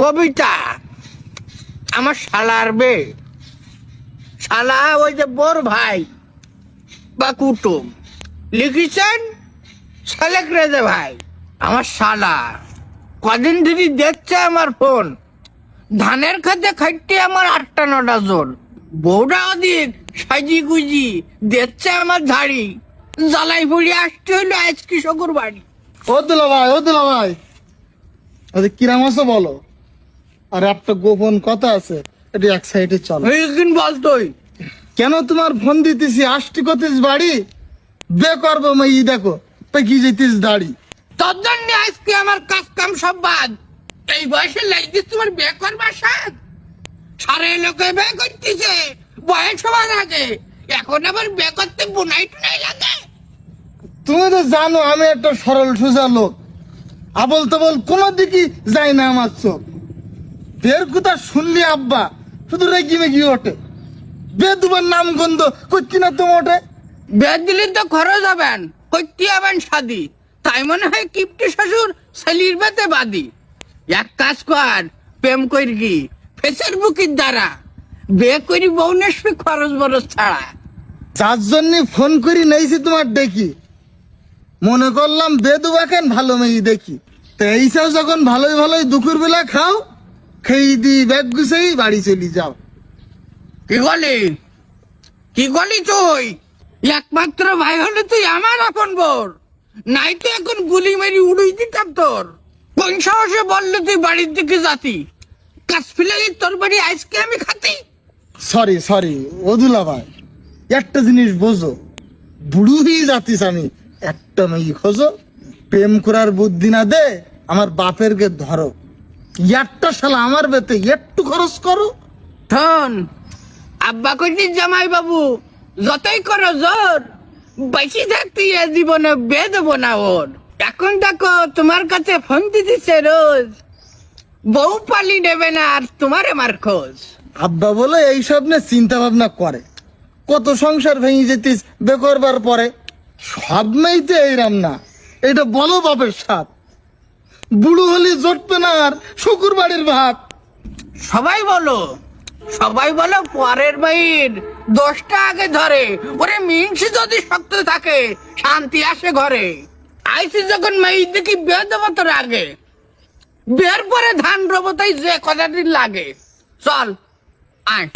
কবিতা আমার শালার বে, শালা ওই যে বড় ভাই বা কুটুম লিখেছেন শালেক রেজে ভাই। আমার শালা কদিন ধরে দেখছে আমার ফোন, ধানের খাতে খাইতে আমার 8-9টা জন, বউটা অধিক সাজি গুজি দেখছে আমার ঝাড়ি, জ্বালাই পড়ে আসতে হইলো আজ কৃষকের বাড়ি। ও দুলা ভাই আরে কিরাম আছো বলো। আর একটা গোপন কথা আছে, এটা এক সাইডে চলো। এইদিন বলতোই কেন তোমার ফোন দিতেছি, আসটি কতিস বাড়ি বে করবো মাই দেখো পেকি যেতিস দাড়ি। তোর জন্য আজকে আমার কাজ কাম সব বাদ। এই বয়সে লাগছিস তোমার বিয়ে করবার সাথ, সারে লোকে বিয়ে করতেছে বয়স হওয়ার আগে, এখন আবার বিয়ে করতে বুনাই টুনাই লাগে। তুমি তো জানো আমি একটা সরল সোজা লোক, আবল তবল কোনো দিকই যায় না আমার চোখ। বের কথা শুনলি আব্বা শুধু রেগি মেগি ওঠে, বে দুবার নাম গন্ধ করছি না তুমি ওঠে। বিয়ে দিলে তো খরচ হবেন, করতে হবেন শাদি, তাই মনে হয় কিপ্টি শ্বশুর ছেলির বেতে বাদি। এক কাজ কর, প্রেম করবি ফেসবুকের দ্বারা, বিয়ে করি বউ নেসবি খরচ বরচ ছাড়া। যার জন্য ফোন করি নেইছি তোমার দেখি, মনে করলাম বেদুবা কেন ভালো মেয়ে দেখি। তো এইসব যখন ভালোই ভালোই দুপুর বেলা খাও, খেয়ে দি ব্যাগ গুছেই বাড়ি চলি যাও। কি বলি তুই? একমাত্র ভাই হলে তুই আমার আপন বোর, নাই তো এখন গুলি মারি উড়িয়ে দিতাম তোর। কোন সাহসে বললে তুই বাড়ির দিকে যাতি? কাজ ফিলাই তোর বাড়ি আজকে আমি খাতি। সরি ওদুলা ভাই, একটা জিনিস বোঝো, বুড়ো হয়ে যাতিস আমি, একটা মেয়ে খোঁজো, প্রেম করার বুদ্ধি না দে আমার বাপের গে ধরো, একটা শালা আমার বেতে একটু খরচ করো। শোন, আব্বা কইছিস জামাই বাবু যতই করো জোর, বেশি থাকতে এ জীবনে বিয়ে দেবো না ওর। এখন দেখো তোমার কাছে ফোন দিতেছে রোজ, বউ পালি নেবে না আর তোমার আমার খোঁজ। আব্বা বলে এইসব নিয়ে চিন্তা ভাবনা করে, কত সংসার ভেঙে যেতিস বে করবার পরে। সব মেয়েতে এইরাম না, এটা বলো বাপের সাথ, বুড়ো হলে জটবে না আর শুকুর বাড়ির ভাত। সবাই বলো পরের মাইর 10টা আগে ধরে, ওরে মিনসি যদি শক্ত থাকে শান্তি আসে ঘরে। আইসি যখন মাইর দেখি বিয়ে দেবো তোর আগে, বিয়ের পরে ধান রবো তাই যে কটা দিন লাগে। চল আয়।